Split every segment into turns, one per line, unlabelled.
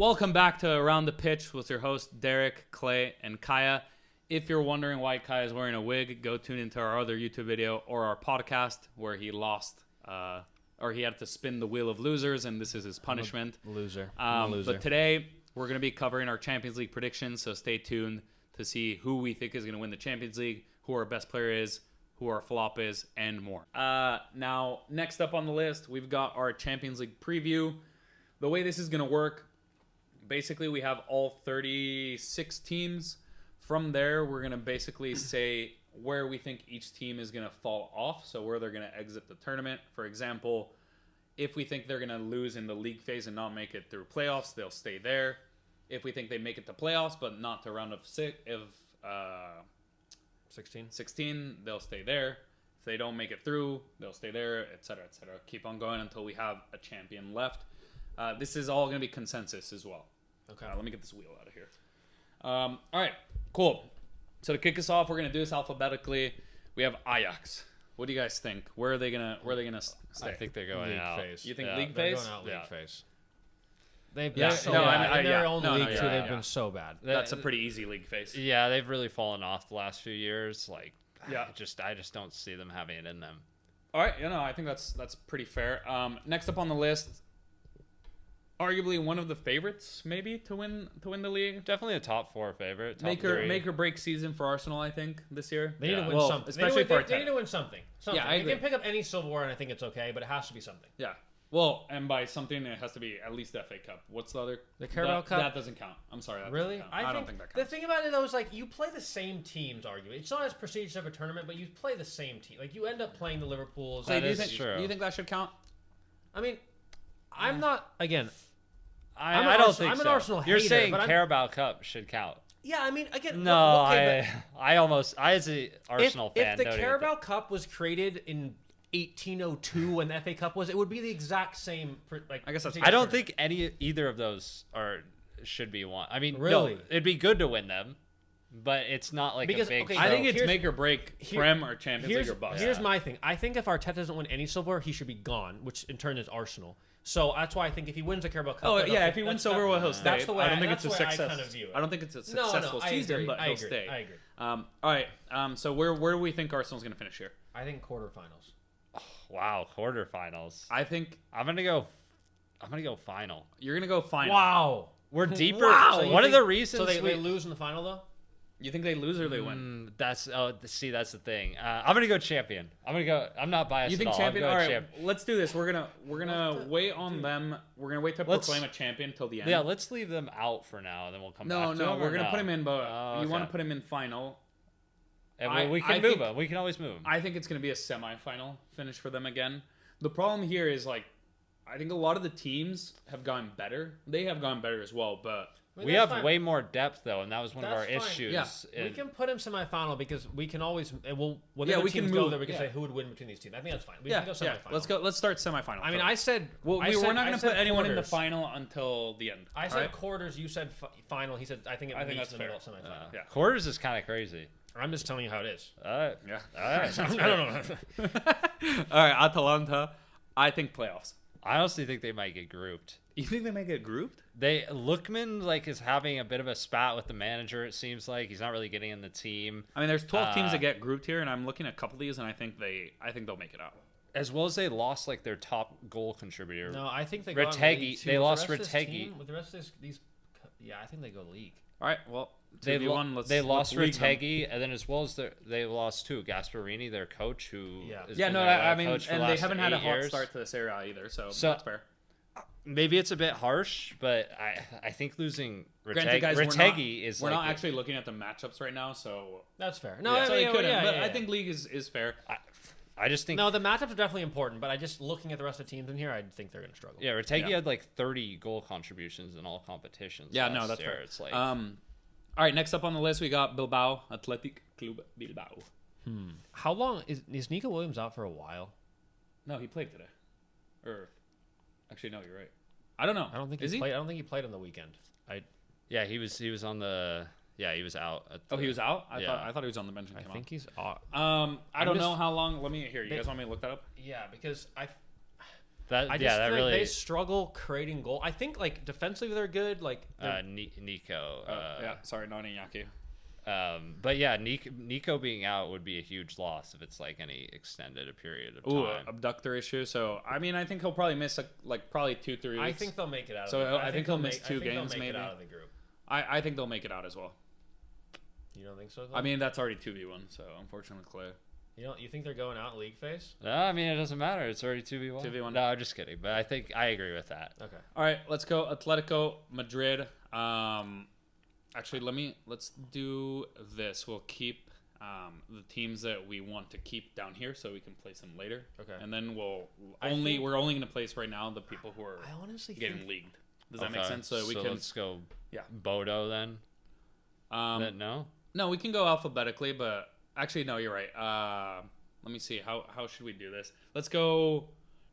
Welcome back to Around the Pitch with your host Derek, Clay, and Kaya. If you're wondering why Kaya is wearing a wig, go tune into our other YouTube video or our podcast where he lost, or he had to spin the wheel of losers, and this is his punishment.
I'm a loser.
But today we're going to be covering our Champions League predictions, so stay tuned to see who we think is going to win the Champions League, who our best player is, who our flop is, and more. Now, next up on the list, we've got our Champions League preview. The way this is going to work, basically we have all 36 teams. From there, we're going to basically say where we think each team is going to fall off, so where they're going to exit the tournament. For example, if we think they're going to lose in the league phase and not make it through playoffs, they'll stay there. If we think they make it to playoffs but not to round of 16, they'll stay there. If they don't make it through, they'll stay there, etc., etc. Keep on going until we have a champion left. This is all going to be consensus as well.
Okay.
Let me get this wheel out of here. All right, cool. So to kick us off, we're going to do this alphabetically. We have Ajax. What do you guys think? Where are they gonna stay?
I think they're going
league
out.
phase.
You think
Yeah,
league
they're
phase?
going out league phase. They've
Yeah,
been so
no,
bad. In their
yeah.
own
No,
league,
no,
too,
yeah,
they've
yeah.
been so bad.
That's a pretty easy league phase.
Yeah, they've really fallen off the last few years. Like,
Yeah.
I just don't see them having it in them.
All right, I think that's pretty fair. Next up on the list, arguably one of the favorites, maybe to win the league.
Definitely a top four favorite. Top
Make
three.
or break season for Arsenal, I think, this year.
They need to win
Well,
something.
especially for
they need to win something.
Yeah, I
They
agree.
can pick up any silverware, and I think it's okay, but it has to be something.
Yeah. Well, and by something, it has to be at least the FA Cup. What's the other?
The Carabao Cup?
That doesn't count. I'm sorry. That
Really?
doesn't count. I don't think that
The
counts.
thing about it, though, is like you play the same teams, arguably. It's not as prestigious of a tournament, but you play the same team. Like, you end up playing the Liverpools.
Clay,
That
do
is true.
you think that should count?
I mean, I'm not, again,
I don't think
I'm
so.
an Arsenal
You're
hater,
saying
but I'm-
Carabao Cup should count.
yeah, I mean, again,
No,
okay,
I as a Arsenal fan,
if the
don't even
Carabao Cup was created in 1802 when the FA Cup was, it would be the exact same. Like,
I guess that's-
I don't think either of those should be won. I mean,
Really?
no, it'd be good to win them, but it's not like
Because,
a big.
okay,
I think
so
it's
here's-
make or break Prem or Champions League or bust.
Here's my thing. I think if Arteta doesn't win any silverware, he should be gone, which in turn is Arsenal. So that's why I think if he wins the Carabao Cup,
Oh
then
yeah,
okay,
if he wins
that's-
silverware, he'll stay.
That's the way
I don't think
that's
it's a
the way
success.
I kind of view it.
I don't think it's a
No,
successful
I
season,
agree,
but
I
he'll
agree,
stay.
I agree.
All right. So where do we think Arsenal's going to finish here?
I think quarterfinals.
Wow, quarterfinals.
I think
I'm gonna go final.
you're going to go final.
Wow.
We're deeper.
Wow.
So you
One of
think-
the reasons
So they
we
lose in the final, though?
You think they lose or they win?
that's the thing. I'm gonna go champion. I'm not biased.
You think
at all.
champion?
I'm
All
going
right, let's do this. We're gonna wait on them. We're gonna wait to
Let's-
proclaim a champion till the end.
Yeah, let's leave them out for now, and then we'll come back.
No,
to
no,
them,
we're
or
gonna
no?
put him in, but
Oh,
you want to
okay.
put him in final.
And
I-
we
I
can move
think-
him. We can always move him.
I think it's gonna be a semifinal finish for them again. The problem here is like, I think a lot of the teams have gotten better. They have gotten better as well, but
I mean,
we
that's
have
fine.
way more depth though, and that was one of our
That's fine.
issues.
Yeah.
We
And-
can put him semifinal because we can always, and when
Yeah,
the
we can
teams go
move,
there, we can
yeah.
say who would win between these teams. I think that's fine. We
yeah,
can go
yeah.
semifinal.
Let's go. Let's start semifinal.
I mean,
first.
I said,
Well,
I
we're
said-
not
I
going to
said
put anyone in the
quarters.
final until the end.
I said
alright?
quarters. You said final. He said, I think
I think
meets
that's
in the middle
fair.
semifinal.
Yeah.
Quarters is kind of crazy.
I'm just telling you how it is.
Yeah.
Yeah.
All right.
I don't know.
All right, Atalanta. I think playoffs.
I honestly think they might get grouped.
You think they might get grouped?
Lookman is having a bit of a spat with the manager. It seems like he's not really getting in the team,
I mean, there's 12 teams that get grouped here, and I'm looking at a couple of these, and I think they'll make it out.
as well as they lost their top goal contributor.
No, I think they got in the
Retegui-
league, too.
they
With
lost
the rest of this
Retegui.
team- With the rest of these, yeah, I think they go league.
All right, well,
They
2v1, let's
lost
league them.
Retegui, and then as well as they lost Gasparini, their coach, who
Yeah.
has
Yeah,
been
no,
their,
I mean,
coach for
and
the
they
last
haven't had a
8
hot
years.
start to this era either, so
So-
that's fair.
Maybe it's a bit harsh, but I think losing
Granted, guys,
Retegui is
we're
like
not actually looking at the matchups right now, so
That's fair. No,
yeah,
I
so
mean,
they couldn't.
yeah,
but
yeah,
I
yeah.
think league is fair.
I just think
No, the matchups are definitely important, but I just looking at the rest of the teams in here, I think they're going to struggle.
yeah, Retegui
Yeah.
had 30 goal contributions in all competitions.
Yeah,
last
no, that's
year.
fair.
It's like
All right, next up on the list we got Bilbao, Athletic Club Bilbao.
How long is Nico Williams out for a while?
No, he played today. Or actually, no, you're right. I don't know.
I don't think
Is
he played. I don't think he played on the weekend.
yeah, he was on the he was out. At
Oh, he was out. I
Yeah.
thought he was on the bench. And
I
came
think he's.
I don't
just-
know how long. Let me hear. You
They-
guys want me to look that up?
Yeah, because
That
I just
that
feel
really
like they struggle creating goal. I think like defensively they're good. Like
Nico.
yeah, sorry, not Iñaki.
But yeah, Nico being out would be a huge loss if it's like any extended a period of
Ooh,
time.
abductor issue. So I mean, I think he'll probably miss probably 2-3 weeks.
I think they'll make it out.
So
of
I think he'll miss 2 games,
they'll make
maybe.
it out of the group.
I think they'll make it out as well.
You don't think so? Though?
I mean, that's already 2v1. So unfortunately, Clay.
you think they're going out in league phase?
No, I mean it doesn't matter. It's already 2v1.
2v1.
No, I'm just kidding. But I think I agree with that.
Okay.
All right, let's go. Atletico Madrid. Actually, let's do this. We'll keep the teams that we want to keep down here, so we can place them later.
Okay.
And then we're only
think-
going to place right now the people who are
I honestly
getting
think
leagued. Does that make sense? So we can.
Let's go.
Yeah.
Bodo then. No.
No, we can go alphabetically, but actually, no, you're right. Let me see. How should we do this? Let's go.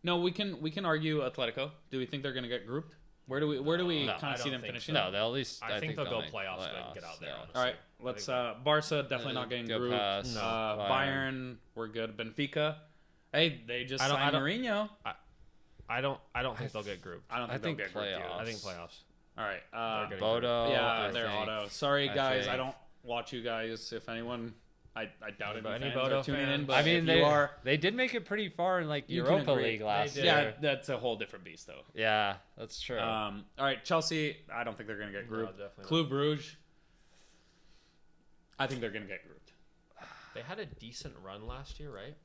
No, we can argue Atletico. Do we think they're going to get grouped? Where do we
No,
kind
I
of see
don't
them
think
finishing?
No, they'll at least.
I think they'll go
make
playoffs so they can get out there,
yeah.
honestly.
All right, let's. Barca definitely not getting
Go
grouped.
past
No.
Bayern, we're good. Benfica, hey, they just
I don't-
signed
I don't-
Mourinho.
I don't think they'll get grouped.
I don't think they'll get grouped.
playoffs.
Either.
I think playoffs.
All right.
They're getting
Bodo.
Yeah,
I
they're
think.
auto. Sorry,
I
guys. I
think.
don't watch you guys. If anyone, I doubt
But
any
any
fans
Bodo
are tuning in.
fans?
But
I mean,
if
they
you are,
they did make it pretty far in like
You can
Europa
agree.
League last
They
year.
did.
yeah, that's a whole different beast, though.
Yeah, that's true.
All right, Chelsea. I don't think they're gonna get grouped.
definitely not.
Club Brugge. I think they're gonna get grouped.
They had a decent run last year, right?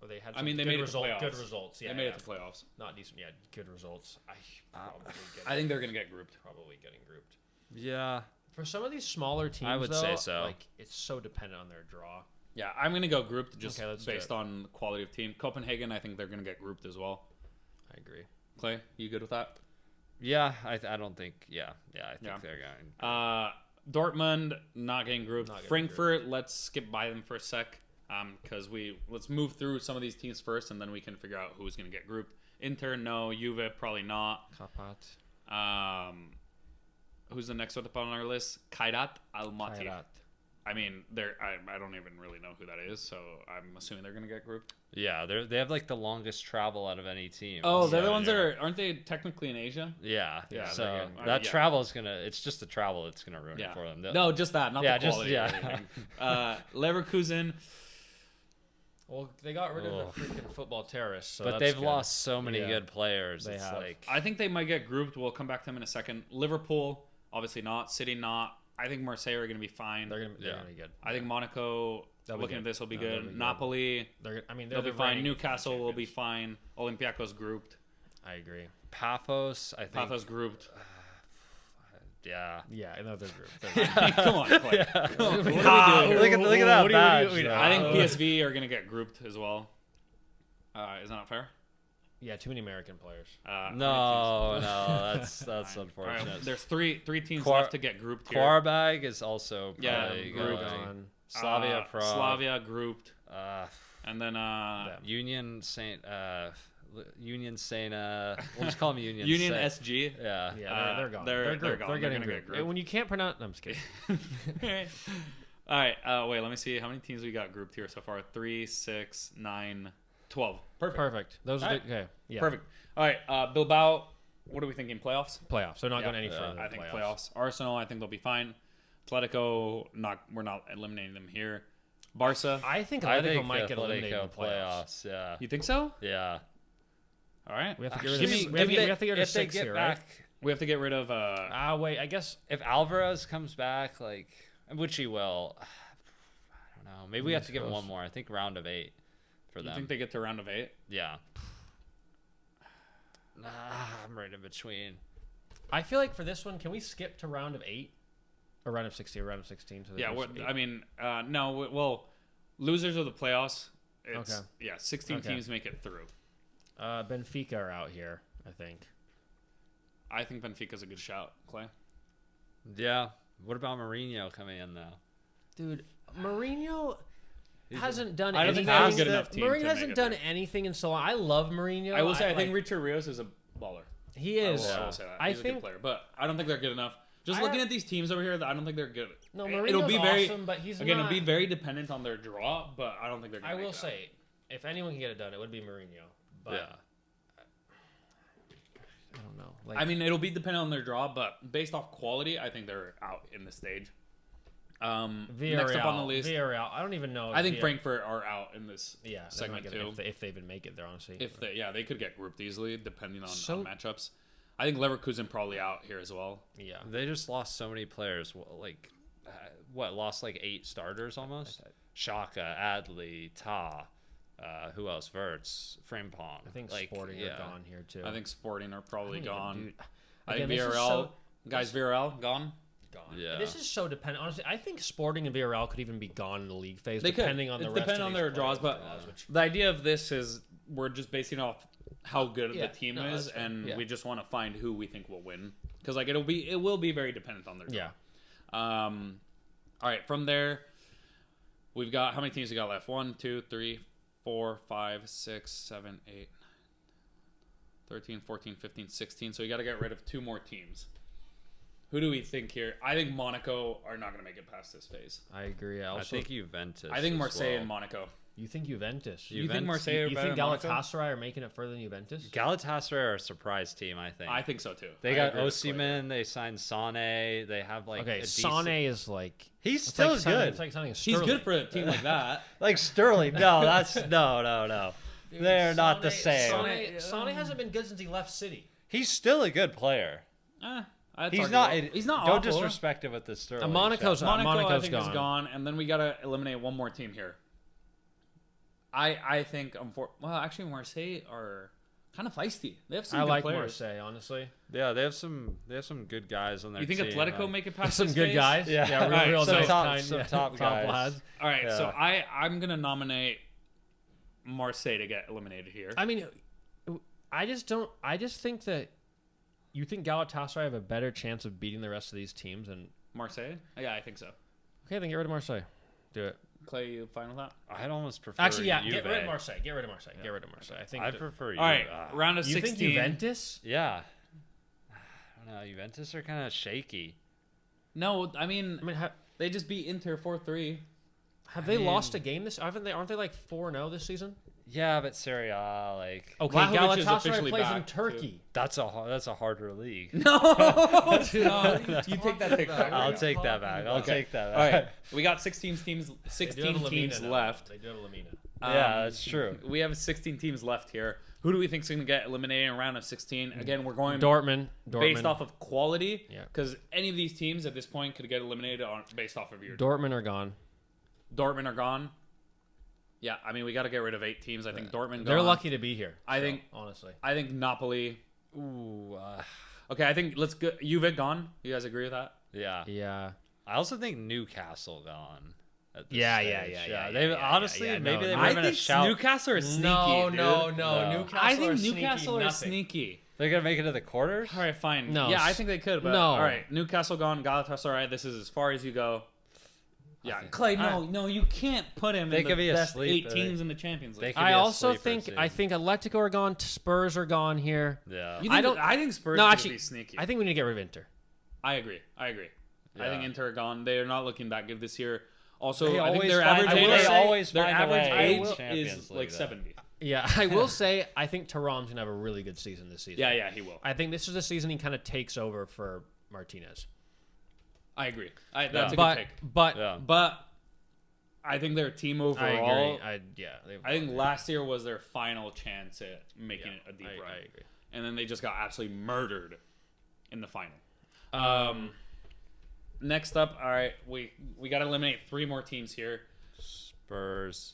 Or they had.
I
Some
mean, they
good
made it to playoffs.
Good results. Yeah,
they made
yeah.
it to playoffs.
Not decent. Yeah, good results.
I think they're gonna get grouped.
probably getting grouped.
yeah.
For some of these smaller teams,
I would
though,
say so.
Like it's so dependent on their draw.
Yeah, I'm gonna go grouped just
Okay, let's do
based
it.
on the quality of team. Copenhagen, I think they're gonna get grouped as well.
I agree.
Clay, you good with that?
Yeah, I don't think. Yeah, I think
Yeah.
they're going.
Dortmund not getting grouped.
Not getting
Frankfurt, let's skip by them for a sec, because let's move through some of these teams first, and then we can figure out who's gonna get grouped. Inter, no. Juve, probably not.
Kapat.
Who's the next one up on our list? Kairat Almaty.
Kairat.
I mean, I don't even really know who that is, so I'm assuming they're gonna get grouped.
Yeah, they have like the longest travel out of any team.
Oh, they're the
So,
ones
yeah.
that aren't they technically in Asia?
Yeah,
Yeah,
So
they're getting-
that
yeah.
travel is gonna. It's just the travel that's gonna ruin
Yeah.
it for them.
No, just that, not
Yeah,
the
just-
quality.
yeah.
Or anything. Leverkusen.
Well, they got rid
Oh.
of the freaking football terrorists, so
but
that's
they've
good.
lost so many
Yeah.
good players.
They
It's
have.
like
I think they might get grouped. We'll come back to them in a second. Liverpool, obviously not. City, not. I think Marseille are going to be fine.
They're
Yeah.
gonna be good.
I think Monaco,
They'll be
looking
good.
at this, will be
No, they'll
good.
be good.
Napoli,
I mean,
they'll
they're
be
the
fine.
reigning
Newcastle will be
champions.
fine. Olympiacos grouped.
I agree.
Paphos. I think.
Pathos grouped.
Yeah.
Yeah, another group.
Come on, Clay. Come on. What are we doing here?
Look at that
what do you-
badge.
what do you-
though.
I think PSV are going to get grouped as well. Is that not fair?
Yeah, too many American players.
How many
No,
teams?
that's
Fine. All right,
unfortunate.
there's three teams
Quar-
left to get grouped here.
Quarbag is also
Yeah,
probably
grouped.
going. Slavia Prague.
Slavia grouped.
Uh,
And then
Union Saint. Union Saint. We'll just call them Union.
Union
Saint.
SG.
Yeah.
Yeah, they're gone.
they're
grouped.
gone.
They're getting
gonna get
grouped. When you can't pronounce, no, I'm just kidding.
All right. Wait, let me see how many teams we got grouped here so far. 3, 6, 9, 12.
Perfect. Those are
All right.
okay. Yeah.
Perfect. All right. Bilbao. What are we thinking? Playoffs?
Playoffs. They're not
Yeah,
going any
yeah,
further.
I
than
think playoffs.
playoffs.
Arsenal. I think they'll be fine. Atletico. We're not eliminating them here. Barca.
I think
I
Atletico
think
might get eliminated in
Atletico
the playoffs.
Yeah.
You think so?
Yeah.
All right.
We have to get rid
Give
of.
me-
We have
give
to
me-
we have to get rid of
if they
6
get
here,
back,
right?
We have to get rid of.
Wait. I guess
if Alvarez comes back, like which he will, I don't know. Maybe we have to give him one more. I think round of 8 for
You
them.
think they get to round of 8?
Yeah. Nah, I'm right in between.
I feel like for this one, can we skip to round of 8 or round of 16? Or round of 16 to the
Yeah.
first 8?
I mean, no. Well, losers of the playoffs. It's,
Okay.
Yeah. 16
Okay.
teams make it through.
Benfica are out here, I think.
I think Benfica's a good shout, Clay.
Yeah. What about Mourinho coming in though?
Dude, Mourinho hasn't done
I don't
anything.
think they have a good enough team to
Mourinho
make
hasn't
it
done
there.
anything in so long. I love Mourinho.
I will say I think
like,
Richard Rios is a baller.
he is.
I will say that.
I
He's a
think
good player, but I don't think they're good enough. Just
I
looking
have-
at these teams over here, I don't think they're good.
no,
It'll
Mourinho's
be very
awesome, but he's
again.
not.
It'll be very dependent on their draw, but I don't think they're. Gonna
I
make
will
it out.
say, if anyone can get it done, it would be Mourinho. But
Yeah.
I don't know. Like,
I mean, it'll be dependent on their draw, but based off quality, I think they're out in the stage. Next up on the list,
Villarreal. I don't even know.
I think Frankfurt are out in this
Yeah,
segment
they
too.
if they even make it there, honestly.
They could get grouped easily depending on matchups. I think Leverkusen probably out here as well.
Yeah,
They just lost so many players. Like, lost like 8 starters almost? Shaka, Adley, Ta, who else? Verts, Frimpong.
I think Sporting are gone here too.
I think Sporting are probably gone. I
Again,
think Villarreal, Villarreal gone.
Yeah.
This is so dependent. Honestly, I think Sporting and Villarreal could even be gone in the league phase,
They
depending
could.
on the
It's
rest
depending
of
on
these
their draws,
players'
but the idea of this is we're just basing off how good the team is,
that's fair.
and we just want to find who we think will win because like it will be very dependent on their draw.
Yeah.
All right, from there, we've got how many teams we got left? 1, 2, 3, 4, 5, 6, 7, 8, 13, 14, 15, 16. So we got to get rid of 2 more teams. Who do we think here? I think Monaco are not going to make it past this phase.
I agree.
I think Juventus.
I think
as
Marseille
well.
and Monaco.
You think Juventus?
You think Marseille are
You
better
think
than Monaco?
Galatasaray are making it further than Juventus?
Galatasaray are a surprise team, I think.
I think so too.
They
I
got
agree with Clay.
Osimhen. They signed Sane. They have like
Okay,
a decent...
Sane is like
He's
it's
still
like signing-
good.
It's like signing a
He's
Sterling.
good for a team like that.
Like Sterling. No, that's no.
Dude,
They're not the
Sane-
same.
Sane hasn't been good since he left City.
He's still a good player. He's not.
He's not.
Don't
awful.
disrespect him with the Sterling.
Monaco's
shot.
Monaco, I think,
gone.
is gone, and then we gotta eliminate one more team here. I think actually Marseille are kind of feisty. They have some
I
good
like
players.
Marseille, honestly.
Yeah, they have some good guys on their
You think
team.
Atletico make it past
Some
this
good
phase?
guys.
Yeah.
real
Some
nice
top-
kind,
some top guys.
lads.
All right, so
Yeah.
I'm gonna nominate Marseille to get eliminated here.
I mean, I just think that you think Galatasaray have a better chance of beating the rest of these teams than.
Marseille? Yeah, I think so.
Okay, then get rid of Marseille. Do it.
Clay, you fine with that?
I'd almost prefer.
Actually, yeah,
Juve.
get rid of Marseille. Get rid of Marseille. Get rid of Marseille. I think.
I prefer.
All right,
Juve.
round of
You
16.
think Juventus?
Yeah. I don't know. Juventus are kind of shaky.
No, I mean,
I mean,
they just beat Inter 4-3.
have they lost a game this? Aren't they like 4-0 this season?
Yeah, but Serie A, like
Okay,
Vlahovic is
Galatasaray
officially
plays in
back,
Turkey.
that's a harder league.
No, you take that take back.
I'll take that back. I'll
Okay.
take that back.
All right, we got 16 teams.
They do
16
have Lamina
teams
now.
left.
They do have Lamina.
Yeah, that's true.
We have 16 teams left here. Who do we think is going to get eliminated in round of 16? Again, we're going
Dortmund.
based off of quality.
Yeah.
Because any of these teams at this point could get eliminated based off of your.
Dortmund are gone.
Dortmund are gone. Yeah, I mean we got to get rid of 8 teams. I think Dortmund.
They're
gone.
lucky to be here.
I think.
honestly.
I think Napoli.
Ooh,
Okay, I think let's go. Juve gone. You guys agree with that?
yeah.
Yeah.
I also think Newcastle gone. At this
Yeah,
stage.
yeah.
They
yeah,
honestly
yeah,
maybe
no,
they
no.
were
I
gonna
think
shout.
Newcastle are sneaky.
No,
dude.
no.
No.
Newcastle.
I think
are sneaky
Newcastle are
nothing.
sneaky.
They're gonna make it to the quarters.
All right, fine.
No.
Yeah, I think they could. But
No.
all right, Newcastle gone. Galatasaray. This is as far as you go. Yeah, Clay. No, you can't put him
They
in the
could be a
best 8
sleeper.
teams in the Champions
They
League.
could
I
be a
also
sleeper
think
team.
Atletico are gone. Spurs are gone here.
Yeah.
You
I
think-
don't-
I think Spurs
No,
could
actually,
be sneaky.
I think we need to get rid of Inter.
I agree. I
Yeah.
think Inter are gone. They are not looking that good this year. Also,
They
I think
always
their
find-
average
I will
age,
say- always
their
find a
average
way in
age
Champions
is
League,
like
though.
70.
Yeah, I will say I think Thuram's gonna have a really good season this season.
Yeah, he will.
I think this is the season he kind of takes over for Martinez.
I agree. That's a
but
good take.
but
Yeah.
But I think their team
I
overall.
agree.
I think last year was their final chance at making it a deep run.
I agree.
And then they just got absolutely murdered in the final. Next up, all right, we got to eliminate 3 more teams here.
Spurs.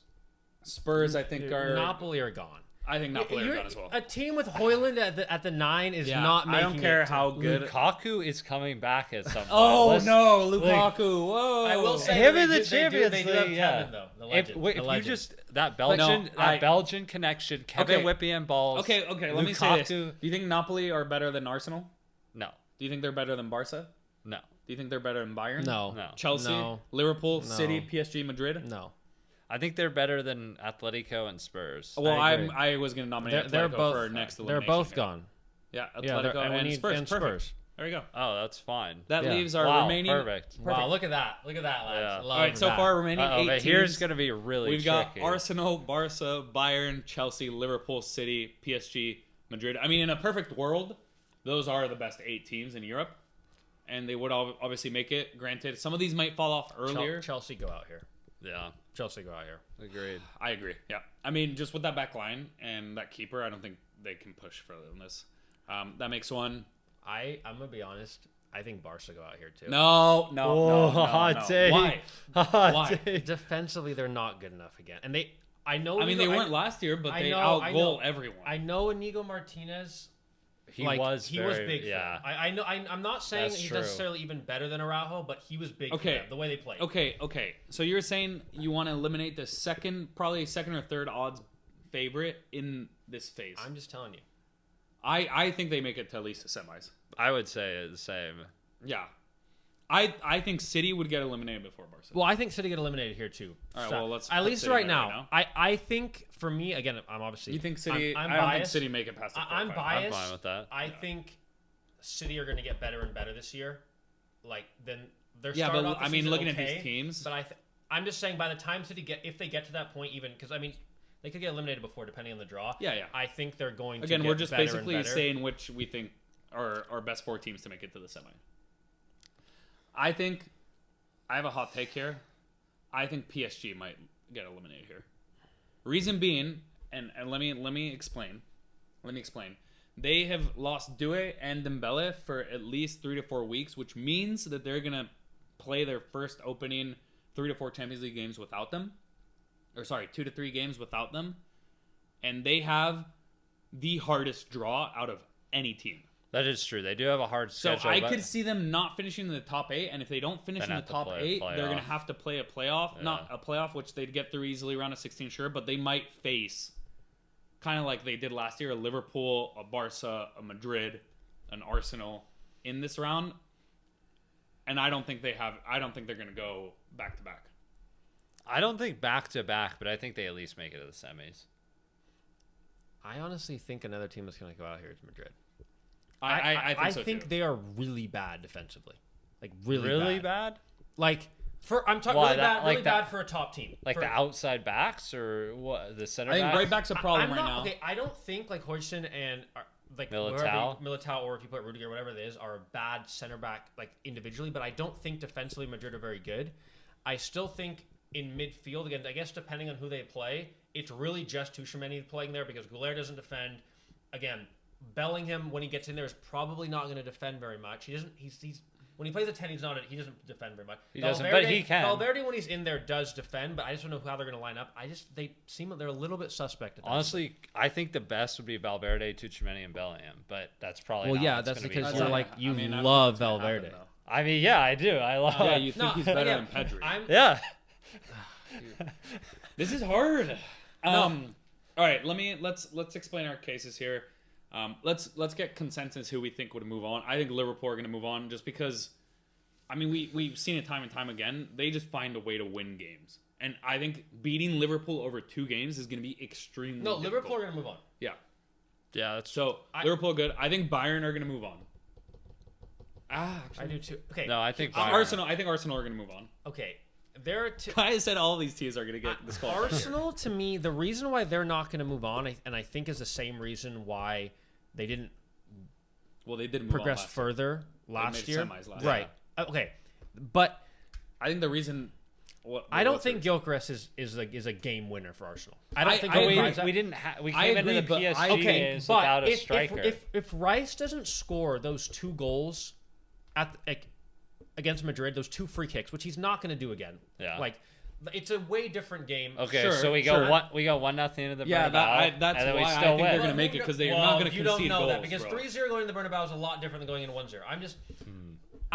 Spurs, I think, are.
Napoli are gone.
I think Napoli are gone as well.
A team with Hoyland at the 9 is not making
I don't care
it to-
how good.
Lukaku is coming back at some point.
Oh
Let's-
no, Lukaku! Whoa!
I will say
Him
they
in the
do- they do-
Champions
they do
League,
have
yeah.
Kevin, though, the
If,
legend,
if
the
you
legend.
just that Belgian
I-
Belgian connection, Kevin
Okay.
Whippy and balls.
Okay. Let me say this: Do you think Napoli are better than Arsenal?
No,
Do you think they're better than Barca?
no,
Do you think they're better than Bayern?
No.
Chelsea,
No.
Liverpool,
No.
City, PSG, Madrid.
No.
I think they're better than Atletico and Spurs.
Well,
I agree.
I was going to nominate
They're
Atletico
both
for our next
they're
elimination.
both
game.
gone.
Yeah,
Yeah,
Atletico
and we
and
need
Spurs.
and
Perfect.
Spurs.
There we go.
Oh, that's fine.
That
Yeah.
leaves our
Wow,
remaining.
perfect.
Wow, look at that. Look at that, lads.
Yeah.
Love
All right, so
that.
far remaining
Uh-oh,
8
but
teams.
here's going to be really
We've got
tricky.
Arsenal, Barca, Bayern, Chelsea, Liverpool, City, PSG, Madrid. I mean, in a perfect world, those are the best 8 teams in Europe, and they would obviously make it. Granted, some of these might fall off earlier.
Chelsea go out here.
Yeah.
Chelsea go out here.
Agreed.
I agree. Yeah, I mean, just with that back line and that keeper, I don't think they can push further than this. That makes one.
I'm gonna be honest. I think Barca go out here too.
No.
Hot take.
Why?
Hot
Why?
take.
Defensively, they're not good enough again, and they. I know.
I mean, they weren't last year, but they out-goal everyone.
I know Inigo Martinez.
He was
big. For
yeah.
them. I know. I'm not saying
That's
he's
true.
necessarily even better than Araujo, but he was big.
Okay.
For them, the way they played.
Okay. So you're saying you want to eliminate the probably second or third odds favorite in this phase?
I'm just telling you.
I think they make it to at least the semis.
I would say the same.
Yeah. I think City would get eliminated before Barca.
Well, I think City get eliminated here too.
All right, well, let's
at
put
least
City
right
in
now. I think for me again, I'm obviously.
You think City?
I'm
I don't think
biased.
City make it past the
I'm
quarterfinals.
biased.
I'm fine with that.
I think City are going to get better and better this year. Like then they're
Yeah,
starting
but
off the
I mean,
season
looking
okay,
at these teams,
but I'm just saying by the time City if they get to that point, even because I mean they could get eliminated before depending on the draw.
Yeah.
I think they're going to.
Again,
get
we're just
better
basically
and better.
saying which we think are our best 4 teams to make it to the semi. I think I have a hot take here. I think PSG might get eliminated here. Reason being, and let me explain. They have lost Doué and Dembele for at least 3 to 4 weeks, which means that they're gonna play their first opening 3 to 4 Champions League games without them. Or sorry, 2 to 3 games without them. And they have the hardest draw out of any team.
That is true. They do have a hard
So
schedule.
I
but
could see them not finishing in the top 8, and if they don't finish
Then
in the
have to
top
play a
8, they're
playoff.
going to have to play a playoff.
Yeah.
Not a playoff, which they'd get through easily, round of 16, sure, but they might face, kind of like they did last year, a Liverpool, a Barca, a Madrid, an Arsenal in this round. And I don't think they're going to go back to back.
I don't think back to back, but I think they at least make it to the semis.
I honestly think another team that's going to go out here is Madrid.
I think so too.
they are really bad defensively, like really,
Really
bad.
bad?
Like I'm talking
Why,
really
that-
bad, really
like that-
bad for a top team.
Like
for,
the outside backs or what? The center
I think
backs?
right back's a problem
I'm
right
not,
now.
Okay, I don't think like Hodgson and like
Militao?
Militao, or if you put Rudiger, whatever it is, are a bad center back like individually. But I don't think defensively Madrid are very good. I still think in midfield again, I guess depending on who they play, it's really just Tchouaméni playing there because Goulet doesn't defend. Again, Bellingham when he gets in there is probably not going to defend very much. He doesn't. He's when he plays a 10, he doesn't defend very much.
He doesn't, but he can.
Valverde when he's in there does defend, but I just don't know how they're going to line up. They're a little bit suspect. At that.
Honestly, I think the best would be Valverde, Tchouaméni, and Bellingham, but that's probably
Well,
not
yeah,
what's
that's
gonna be.
because
That's
you're
not-
like
I
you
mean, I don't
love
think it's gonna happen,
Valverde.
though.
I mean, yeah, I do. I love.
Yeah, you think he's better
again,
than Pedri.
Yeah.
This is hard. All right, let's explain our cases here. Let's get consensus who we think would move on. I think Liverpool are going to move on just because, I mean, we've seen it time and time again. They just find a way to win games, and I think beating Liverpool over 2 games is going to be extremely.
No,
difficult.
Liverpool are going to move on.
Yeah.
Yeah, that's
So Liverpool good. I think Bayern are going to move on.
I do too. Okay.
no. I think
Arsenal. I think Arsenal are going to move on.
Okay. There are two.
I said all these teams are going to get disqualified.
Arsenal, to me, the reason why they're not going to move on, and I think is the same reason why they didn't
Well, they did move
progress
on last year.
further last
made
year.
semis last
Right. Okay. But
I think the reason.
I don't think Gyökeres is a game winner for Arsenal. I don't think
I
he
agree.
rises up-
we didn't. We
I
came
agree,
into the
but
PSG
Okay,
is
but
without a striker.
if Rice doesn't score those 2 goals against Madrid, those 2 free kicks, which he's not going to do again.
Yeah.
Like it's a way different game.
Okay,
Sure,
so we go
sure.
1-0 into the
Yeah,
Bernabeu,
that's
and then we
why I
still
think
win.
they're going to make it because they're not going to
you
concede
don't know
goals.
that because
bro.
3-0 going into the Bernabeu is a lot different than going into 1-0. I'm just.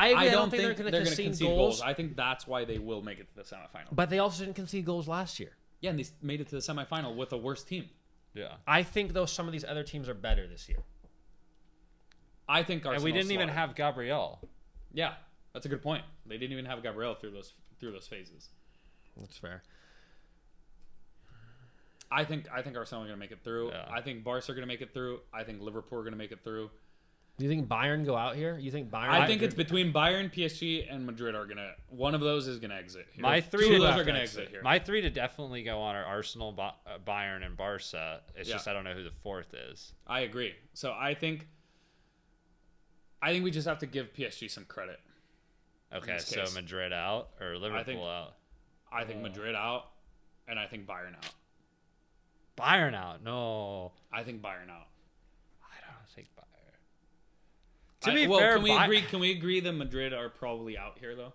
I don't
think
think
they're
they're
going to concede
goals. I think that's why they will make it to the semifinal.
But they also didn't concede goals last year.
Yeah, and they made it to the semifinal with a worse team.
Yeah,
I think though some of these other teams are better this year.
I think Arsenal.
and we didn't even
slaughtered.
have Gabriel.
Yeah, that's a good point. They didn't even have Gabriel through those phases.
That's fair.
I think Arsenal are going to make it through.
Yeah.
I think Barca are going to make it through. I think Liverpool are going to make it through.
Do you think Bayern go out here? You think Bayern?
I think it's between Bayern, PSG, and Madrid are going to. One of those is going to exit. Here.
My 3
Two of
to-
those are going to exit here.
My 3 to definitely go on are Arsenal, Bayern, and Barca. It's
Yeah.
just I don't know who the 4th is.
I agree. So I think I think we just have to give PSG some credit.
Okay,
this
so
case.
Madrid out or Liverpool
think-
out?
I think Madrid out, and I think Bayern out.
Bayern out? No,
I think Bayern out.
I don't think Bayern. To be
well,
fair,
can we agree? Can we agree that Madrid are probably out here though?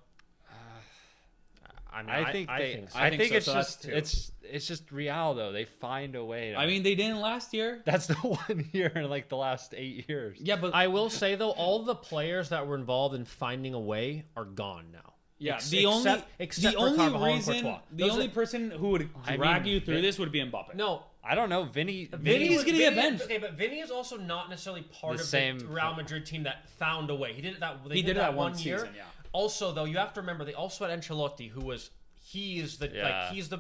I mean,
I think they.
think so.
I
I think
think
so,
it's
so that's
just
two.
it's just Real though. They find a way. To,
I mean, they didn't last year.
that's the 1 year in like the last 8 years.
Yeah, but
I will say though, all the players that were involved in finding a way are gone now.
yeah,
Ex-
the only
except
the
for
only
Carvajal and
reason
Courtois.
the
Those
only
are-
person who would
I
drag
mean,
you through
Vin-
this would be Mbappe.
No,
I don't know. Vinny
Vinny's gonna get benched.
Okay, but Vinny is also not necessarily part
The
of
same-
the Real Madrid team that found a way. He did it that. They
He did it that
1
one
year.
season, yeah.
Also, though, you have to remember they also had Ancelotti, who was he's the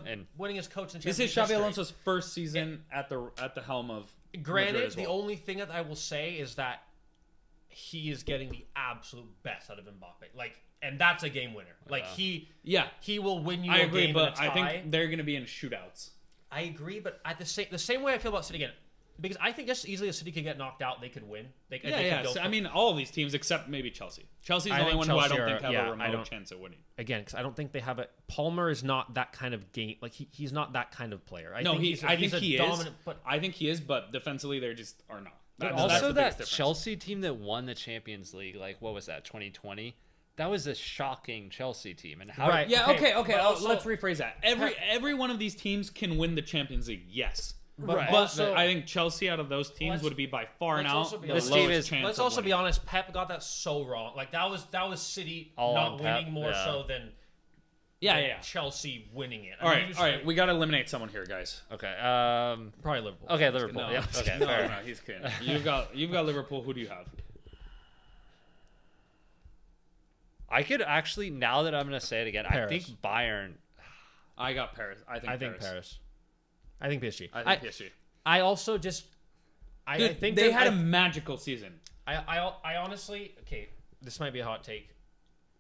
and-
winningest coach in
This
Champions
is
League
Xavi
history.
Alonso's first season at the helm of Madrid
Granted,
as well.
the only thing that I will say is that he is getting the absolute best out of Mbappe. Like, and that's a game winner. Like
yeah,
he will win you.
I
a
agree,
game
but
in a
I
tie.
think they're going to be in shootouts.
I agree, but at the same way I feel about City again, because I think just easily as City could get knocked out, they could win. They could go
So,
for-
I mean, all of these teams except maybe Chelsea. Chelsea's
I
the only
think
one who I
Chelsea
don't
are-
think have
yeah,
a
I
remote
don't-
chance of winning.
again, because I don't think they have a. Palmer is not that kind of game. Like he's not that kind of player. I think
He
he's a
is.
dominant. But
I think he is, but defensively they just are not.
But
That's
also
the
that
biggest difference.
Chelsea team that won the Champions League, like what was that, 2020? That was a shocking Chelsea team. And how
Right.
Yeah.
Okay,
Okay.
but also-
Let's rephrase that. Every one of these teams can win the Champions League. Yes.
Right.
But
Also-
I think Chelsea out of those teams
Let's-
would be by far
let's
now
also be
the
honest.
This team
lowest
is-
chance.
let's
of
also be
winning.
honest. Pep got that so wrong. Like that was City
All
not
on Pep,
winning more
yeah.
so than
Yeah.
Chelsea winning it.
All right. We got to eliminate someone here, guys.
Okay.
Probably Liverpool.
Okay, Liverpool.
No.
Yeah. Okay.
No,
fair.
no, he's kidding. You've got Liverpool. Who do you have?
I could actually, now that I'm going to say it again, I
Paris.
think Bayern.
I got Paris. I think
Paris. I think PSG.
I think PSG.
I also just. I
Dude,
think
they
that-
had a magical season.
I honestly, okay, this might be a hot take.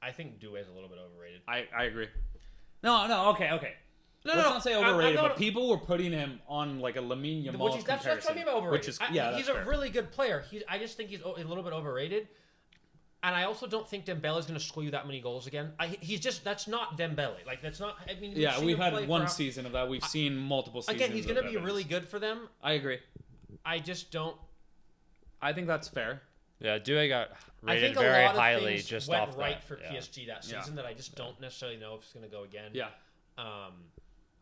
I think Doué is a little bit overrated.
I agree. No. Okay.
No,
Let's not say overrated,
I'm
but people were putting him on like a Lamine Yamal
That's what I mean by overrated.
Which is
he's a really good player. I just think he's a little bit overrated. And I also don't think Dembele's going to score you that many goals again. That's not Dembele. Like that's not. I mean,
Yeah,
seen
we've
him
had
play
one
for-
season of that. We've seen multiple seasons.
Again, he's going to
of
be
evidence.
really good for them.
I agree.
I just don't.
I think that's fair.
Yeah, Doué got
I
rated
think a
very
lot of
highly
things
just
went
off
right
that.
for
Yeah.
PSG that season that I just don't necessarily know if it's going to go again.
Yeah.
Um,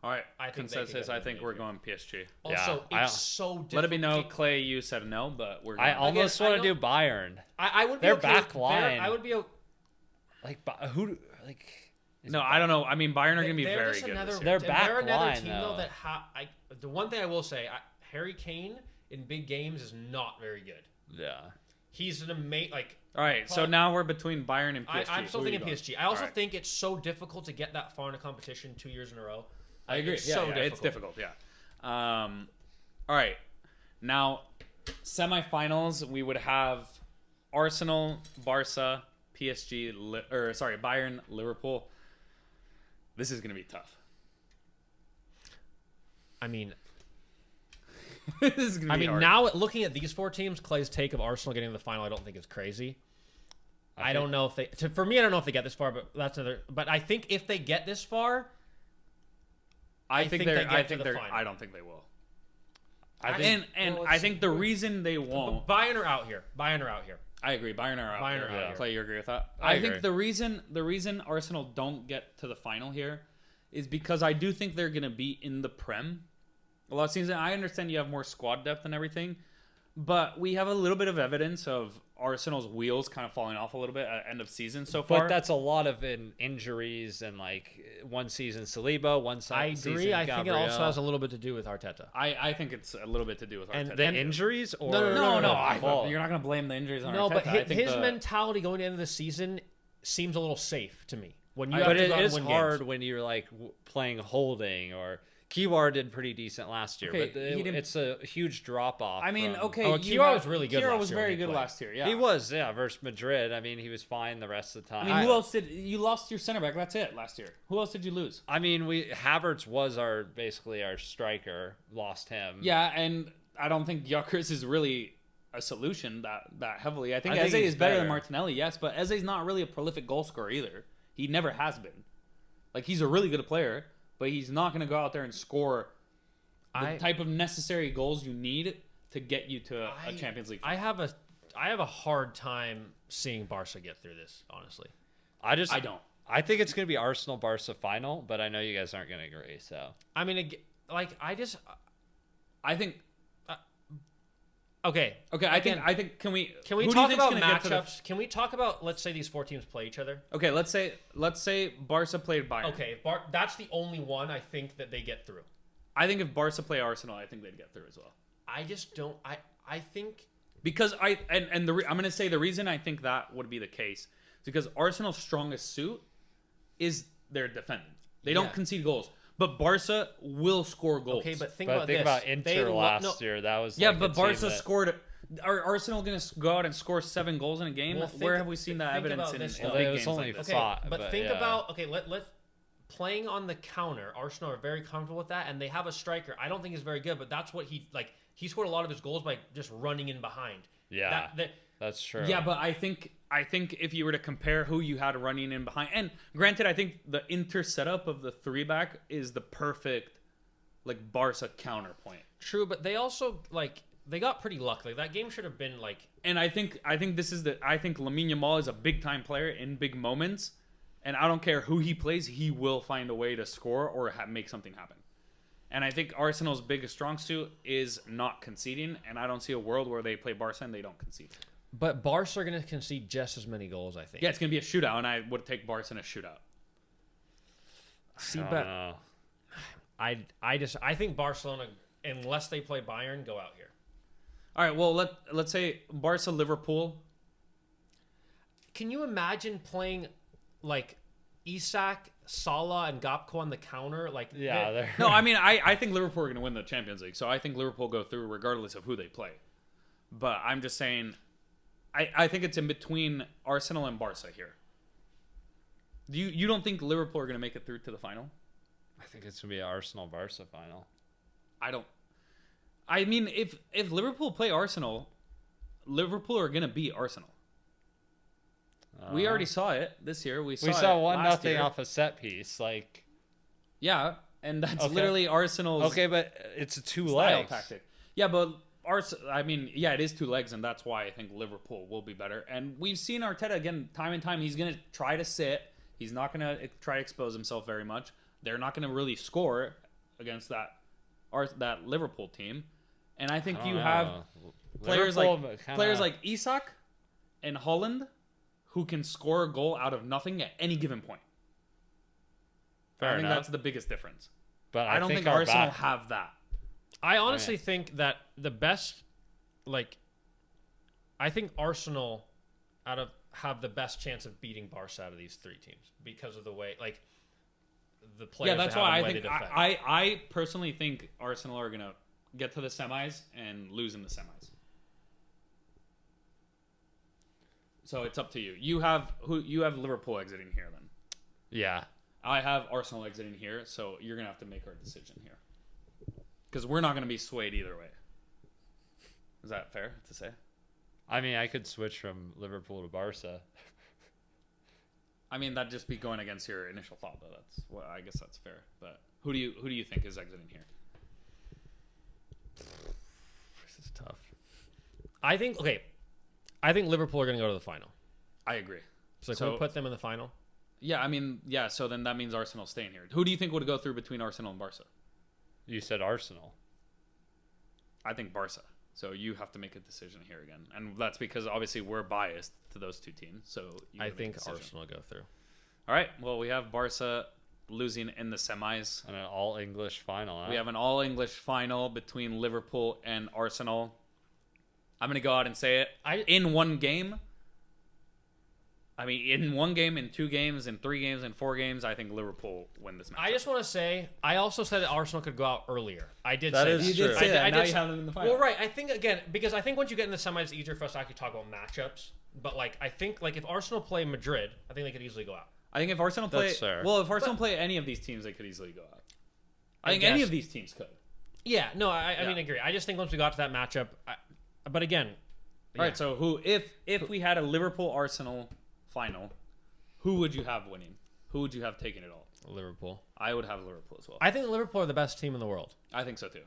All right.
I think they could
Consensus.
get
I think we're going
eliminated.
PSG.
Also,
I-
it's so difficult.
Let it be known, Clay. You said no, but we're. Going.
I almost
I
want to
don't-
do Bayern.
I would be
Their
okay
back
with-
line.
I would be.
Like, who? Like,
No, I don't know. I mean, Bayern are going to be
They're
very
just
good.
another,
This year.
Their
and
back
they're another
line,
team though
though.
that the one thing I will say, Harry Kane in big games is not very good.
yeah.
He's an amazing like.
All right. So now we're between Bayern and PSG.
I'm still
Who are you
thinking
going?
PSG. I also
All right.
think it's so difficult to get that far in a competition 2 years in a row.
I agree.
It's
Yeah,
so
it's difficult. Yeah. All right. Now, semifinals, we would have Arsenal, Barca, PSG, Bayern, Liverpool. This is going to be tough.
I mean,
This is going to be hard.
now looking at these four teams, Clay's take of Arsenal getting to the final, I don't think is crazy. I don't know if they. For me, I don't know if they get this far, but that's another. But I think if they get this far,
I think
they
they're.
get
I
to
think
the
they're.
final.
I don't think they will.
I
And
think- well,
I think the reason they won't.
Bayern are out here. Bayern are out here.
I agree. Bayern are out.
Bayern
there.
are out here.
Clay, you agree with that?
I
I
agree.
think the reason Arsenal don't get to the final here is because I do think they're going to be in the Prem a lot of seasons. I understand you have more squad depth and everything, but we have a little bit of evidence of Arsenal's wheels kind of falling off a little bit at end of season so far.
But that's a lot of injuries and like one season Saliba, one
I
season
agree. I think it also
Gabriel.
has a little bit to do with Arteta.
I think it's a little bit to do with
And
Arteta.
The injuries or
No.
No, you're not going to blame the injuries on
No,
Arteta.
but
I think
his
the-
mentality going into the season seems a little safe to me. When you have
But
to
it
go out and
is
win
hard
games.
when you're like playing holding or Kiwar did pretty decent last year,
Okay,
but
he didn't-
it's a huge drop off.
I mean, okay.
Oh,
you
Kiwior
have-
was really good
Kiwior
last
was
year when
very
he
good
played.
last year. Yeah,
he was versus Madrid. I mean, he was fine the rest of the time.
I mean, who else did you lost your center back? That's it last year. Who else did you lose?
I mean, Havertz was basically our striker. Lost him.
Yeah, and I don't think Gyökeres is really a solution that heavily. I think
I think
Eze
he's
is better than
better.
Martinelli, yes, but Eze's not really a prolific goal scorer either. He never has been. Like, he's a really good player, but he's not going to go out there and score the type of necessary goals you need to get you to a Champions League final.
I have a hard time seeing Barca get through this, honestly.
I
don't.
I think it's going to be Arsenal Barca final, but I know you guys aren't going to agree. So
I mean,
I think.
Okay.
I think. Can we
Can we
who do you
talk
think's
about
gonna get to the-
matchups? Can we talk about, let's say these four teams play each other?
Okay, let's say Barca played Bayern.
Okay, that's the only one I think that they get through.
I think if Barca play Arsenal, I think they'd get through as well.
I just don't. I think.
Because I'm going to say the reason I think that would be the case is because Arsenal's strongest suit is their defending. They don't concede goals, but Barca will score goals.
Okay, but think
but think
about
about Inter last year. That was
yeah,
like
but
a team
Barca
that-
scored. Are Arsenal going to go out and score 7 goals in a game?
Well,
Where have we seen that
think
evidence
about
in
this,
big
though.
It was
games
only
like this?
Okay,
fought,
but
but
think
yeah.
about let's playing on the counter. Arsenal are very comfortable with that, and they have a striker. I don't think he's very good, but that's what he scored a lot of his goals by just running in behind.
Yeah, that's true.
Yeah, but I think if you were to compare who you had running in behind, and granted, I think the Inter setup of the 3-back is the perfect Barca counterpoint.
True, but they also they got pretty lucky. That game should have been
And I think Lamine Yamal is a big time player in big moments, and I don't care who he plays, he will find a way to score or make something happen. And I think Arsenal's biggest strong suit is not conceding, and I don't see a world where they play Barca and they don't concede.
But Barca are going to concede just as many goals, I think.
Yeah, it's going to be a shootout, and I would take Barca in a shootout.
See,
I don't
but
know.
I think Barcelona, unless they play Bayern, go out here.
All right, well, let's say Barca Liverpool.
Can you imagine playing Isak, Salah, and Gakpo on the counter?
Yeah,
No, I mean, I think Liverpool are going to win the Champions League, so I think Liverpool go through regardless of who they play. But I'm just saying, I think it's in between Arsenal and Barca here. You don't think Liverpool are going to make it through to the final?
I think it's gonna be an Arsenal Barca final.
I don't. I mean, if Liverpool play Arsenal, Liverpool are going to beat Arsenal. We already saw it this year. We saw
We
it
saw 1-0
year.
off a set piece.
Yeah, and that's
Okay.
literally Arsenal's
Okay, but it's a two
style
legs.
tactic. Yeah, but it is 2 legs, and that's why I think Liverpool will be better. And we've seen Arteta again, time and time. He's going to try to sit. He's not going to try to expose himself very much. They're not going to really score against that Liverpool team. And I think you have players like Isak and Holland who can score a goal out of nothing at any given point. I think that's the biggest difference.
But
I don't think Arsenal have that.
I honestly think that the best, I think Arsenal have the best chance of beating Barca out of these 3 teams because of the way, the players.
Yeah, that's
they have
why
and
I
the way
think
they defend.
I personally think Arsenal are gonna get to the semis and lose in the semis. So it's up to you. You have Liverpool exiting here then.
Yeah.
I have Arsenal exiting here, so you're gonna have to make our decision here. Because we're not gonna be swayed either way. Is that fair to say?
I mean, I could switch from Liverpool to Barca.
I mean, that'd just be going against your initial thought, though. I guess that's fair. But who do you think is exiting here?
This is tough. I think Liverpool are going to go to the final.
I agree.
So can we put them in the final?
Yeah, I mean, yeah. So then that means Arsenal staying here. Who do you think would go through between Arsenal and Barca?
You said Arsenal.
I think Barca. So you have to make a decision here again, and that's because obviously we're biased to those 2 teams. So
I think Arsenal go through.
All right. Well, we have Barca losing in the semis.
And an all English final. Huh?
We have an all English final between Liverpool and Arsenal. I'm gonna go out and say it. In one game. I mean, in 1 game, in 2 games, in 3 games, in 4 games, I think Liverpool win this match.
I just want to say, I also said that Arsenal could go out earlier. I did
That
say
is
that.
true.
You did say that.
I
Now
did
you
say-
have them in the final.
Well, right. I think, again, because I think once you get in the semis, it's easier for us to actually talk about matchups. But, I think, if Arsenal play Madrid, I think they could easily go out.
I think if Arsenal play,
That's fair.
well, if Arsenal play any of these teams, they could easily go out. I think
guess.
any of these teams could.
Yeah, no, I
Yeah.
mean, I agree. I just think once we got to that matchup, but again,
All right, so who if we had a Liverpool Arsenal final, who would you have winning? Who would you have taking it all?
Liverpool.
I would have Liverpool as well.
I think Liverpool are the best team in the world.
I think so too.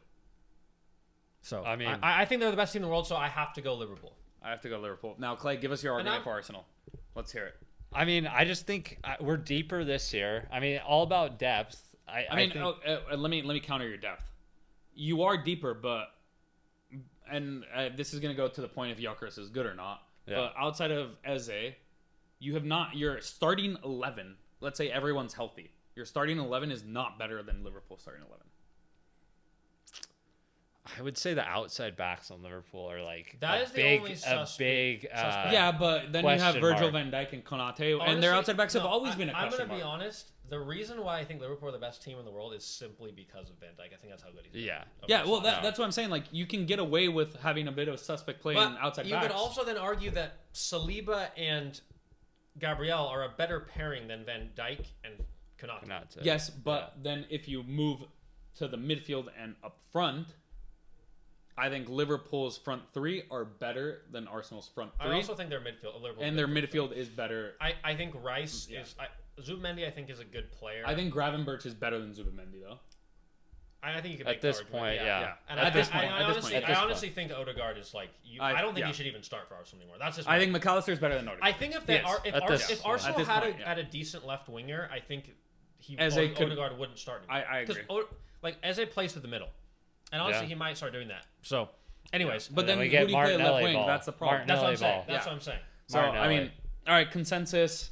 So
I mean-
I think they're the best team in the world. So I have to go Liverpool.
I have to go Liverpool. Now, Clay, give us your argument for Arsenal. Let's hear it.
I mean, I just think we're deeper this year. I mean, all about depth.
I mean, let me counter your depth. You are deeper, but this is going to go to the point if Gyökeres is good or not.
Yeah.
But outside of Eze, you have not. Your starting 11. Let's say everyone's healthy. Your starting 11 is not better than Liverpool starting 11.
I would say the outside backs on Liverpool are like
That is the only suspect.
Yeah, but then you have
question
Virgil
mark.
van Dijk and Konate,
Honestly,
and their outside backs have
no,
always been a
I'm
question
going to be
mark.
honest. The reason why I think Liverpool are the best team in the world is simply because of Van Dijk. I think that's how good he is.
Yeah.
Yeah, well, that's what I'm saying. Like, you can get away with having a bit of suspect play
But
in outside
you
backs.
could also then argue that Saliba and Gabriel are a better pairing than Van Dijk and Konate.
Yes, but then if you move to the midfield and up front, I think Liverpool's front three are better than Arsenal's front three.
I also think their midfield,
and their midfield is better.
I think Rice is. Zubimendi, I think, is a good player.
I think Gravenberch is better than Zubimendi, though.
I think you could
At
make
this
the argument,
point, yeah.
And
At this point,
I honestly think Odegaard is like. I don't think he should even start for Arsenal anymore. That's just.
I think McAllister is better than Odegaard.
I think if Arsenal had a decent left winger, I think Odegaard wouldn't start anymore.
I agree.
Like Eze plays to the middle, and honestly, he might start doing that. So, anyways,
but then
we
who
get
do you play at left
Martinelli
wing?
ball.
That's the problem.
that's what I'm
Martinelli
saying.
ball.
That's what I'm saying.
So I mean, all right, consensus.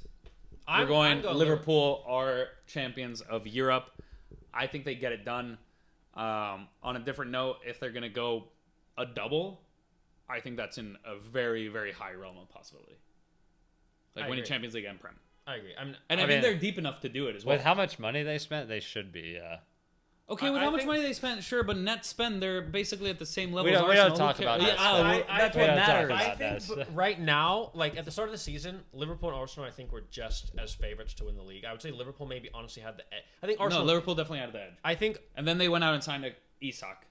We're going Liverpool are champions of Europe. I think they get it done. On a different note, if they're going to go a double, I think that's in a very, very high realm of possibility. Like winning Champions League and Prem.
I agree.
I think they're deep enough to do it as well.
With how much money they spent, they should be.
Okay, with how much money they spent, sure, but net spend, they're basically at the same level
We
as
don't
Arsenal.
talk about that.
That's what matters.
I think right now, like at the start of the season, Liverpool and Arsenal, I think, were just as favorites to win the league. I would say Liverpool maybe honestly had the edge. I think Arsenal.
No, Liverpool definitely had the edge.
I think,
and then they went out and signed Isak.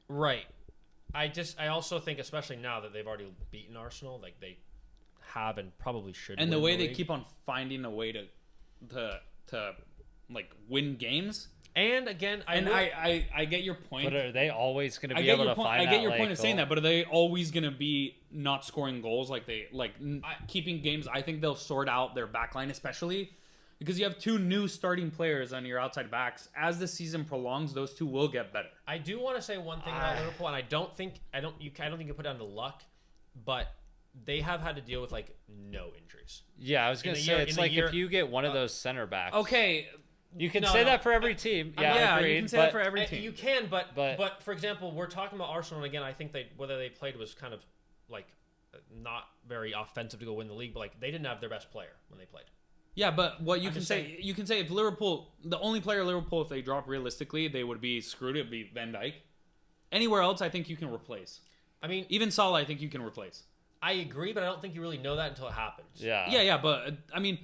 Right. I also think, especially now that they've already beaten Arsenal, like they have and probably should.
And the way they keep on finding a way to like win games.
And again,
I get your point.
But are they always going to be able to find that?
I get your point of saying that, but are they always going to be not scoring goals keeping games? I think they'll sort out their backline, especially because you have two new starting players on your outside backs. As the season prolongs, those two will get better.
I do want to say one thing about Liverpool, and I don't think you put down to luck, but they have had to deal with like no injuries.
Yeah, I was going to say it's like if you get one of those center backs.
Okay.
You can say that for every team.
Yeah,
agreed,
you can say that for every team.
You can, but for example, we're talking about Arsenal, and again, I think whether they played was kind of like not very offensive to go win the league, but like they didn't have their best player when they played.
Yeah, but what you can say if Liverpool, the only player Liverpool, if they drop realistically, they would be screwed. It'd be Van Dijk. Anywhere else, I think you can replace.
I mean,
even Salah, I think you can replace.
I agree, but I don't think you really know that until it happens.
Yeah,
but I mean,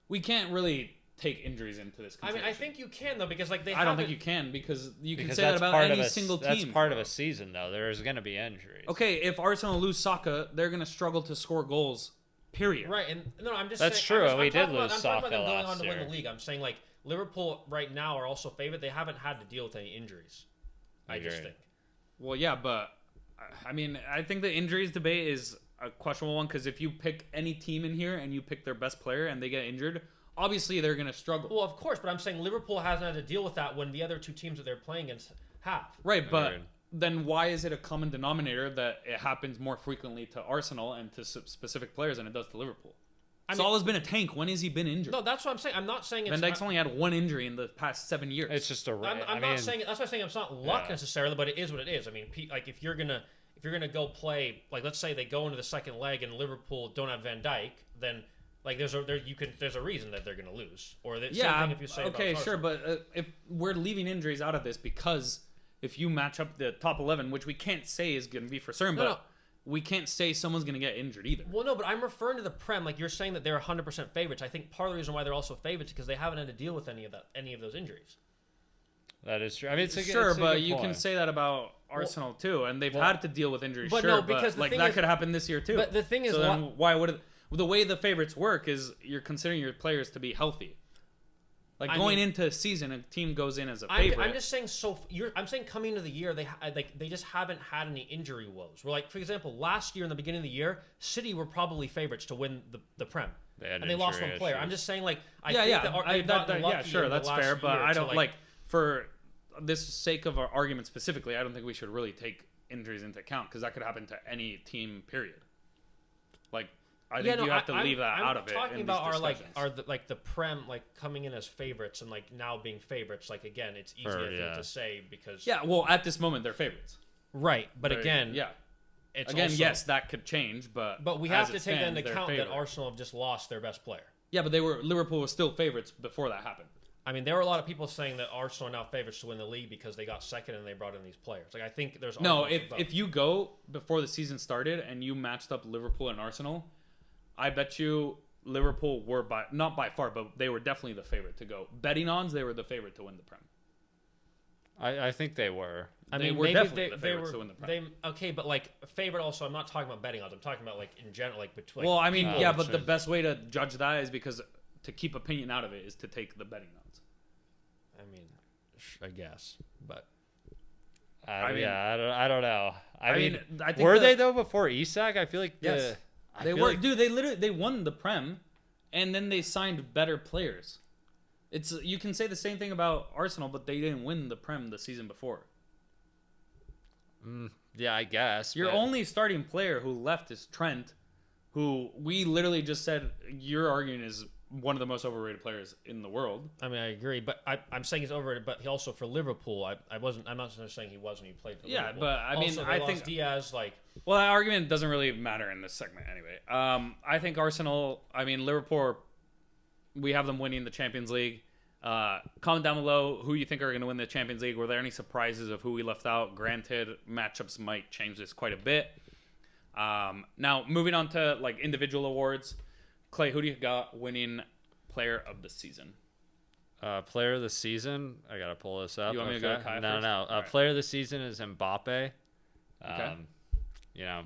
we can't really take injuries into this consideration.
I mean, I think you can, though, because like
I don't think you can because you can say that about any single team.
That's part of a season, though. There's going to be injuries.
Okay, if Arsenal lose Saka, they're going to struggle to score goals. Period.
Right, and no, I'm just.
That's
saying,
true. We did lose Saka
I'm talking about them going on to
last
win
year.
the league. I'm saying like Liverpool right now are also favored. They haven't had to deal with any injuries. I just think.
Well, yeah, but I mean, I think the injuries debate is a questionable one because if you pick any team in here and you pick their best player and they get injured, obviously they're going to struggle.
Well, of course, but I'm saying Liverpool hasn't had to deal with that when the other two teams that they're playing against have.
Right, but then why is it a common denominator that it happens more frequently to Arsenal and to specific players than it does to Liverpool? Salah's been a tank. When has he been injured?
No, that's what I'm saying. I'm not saying it's...
Van Dijk's only had one injury in the past 7 years.
It's just a...
I'm not saying... That's why I'm saying it's not luck necessarily, but it is what it is. I mean, like, if you're gonna go play... Like, let's say they go into the second leg and Liverpool don't have Van Dijk, then... Like there's a reason that they're going to lose, or the same thing if you say
okay,
about
sure, but if we're leaving injuries out of this because if you match up the top 11, which we can't say is going to be for certain, but we can't say someone's going to get injured either.
Well, no, but I'm referring to the Prem. Like you're saying that they're 100% favorites. I think part of the reason why they're also favorites is because they haven't had to deal with any of those injuries.
That is true. I mean, it's a,
Sure,
it's a
but
good
you can
point.
say that about Arsenal too, and they've had to deal with injuries.
but
Sure,
no, because the
like
thing
that
is-
could happen this year too.
but the thing is,
so then why would it, the way the favorites work is you're considering your players to be healthy. Like going into a season, a team goes in as a favorite.
I'm just saying. I'm saying coming into the year, they just haven't had any injury woes. We're like, for example, last year in the beginning of the year, City were probably favorites to win the Prem,
They
and they lost one
injury
player.
issues.
I'm just saying, like, I
yeah,
think
yeah,
that they've gotten lucky
sure,
in the
that's
last
fair. But
year
I
to,
don't for this sake of our argument specifically. I don't think we should really take injuries into account because that could happen to any team. Period. Like. I think you have to leave that out of it.
I'm talking
in
about
these
the Prem coming in as favorites and now being favorites. Like again, it's easy I think to say because
well, at this moment they're favorites.
Right, but again,
it's
also,
yes, that could change, but
we have to take into account that Arsenal have just lost their best player.
Yeah, but Liverpool was still favorites before that happened.
I mean, there were a lot of people saying that Arsenal are now favorites to win the league because they got second and they brought in these players. Like I think there's
if you go before the season started and you matched up Liverpool and Arsenal. I bet you Liverpool were not by far, but they were definitely the favorite to go. Betting odds, they were the favorite to win the Prem.
I think they were.
They were definitely the favorites to win the Prem.
Okay, but like favorite also, I'm not talking about betting odds. I'm talking about like in general, like between.
Well, I mean, but the best way to judge that is because to keep opinion out of it is to take the betting odds.
I mean, I guess, but.
I don't know. I mean,
I think
were they though before Isak? I feel like
yes. They were, dude. They won the Prem, and then they signed better players. You can say the same thing about Arsenal, but they didn't win the Prem the season before.
Yeah, I guess.
Your only starting player who left is Trent, who we literally just said you're arguing is one of the most overrated players in the world.
I mean, I agree, but I'm saying he's overrated. But he also for Liverpool, I'm not saying he wasn't. He played for Liverpool.
Yeah, but I mean,
also,
I think
Diaz like.
Well, that argument doesn't really matter in this segment anyway. I think Arsenal. I mean, Liverpool. We have them winning the Champions League. Comment down below who you think are going to win the Champions League. Were there any surprises of who we left out? Granted, matchups might change this quite a bit. Now, moving on to like individual awards. Clay, who do you got winning Player of the Season?
Player of the Season. I gotta pull this up.
You want me to go to Kai
No,
first?
no.
Right.
Player of the Season is Mbappe.
Okay.
You know,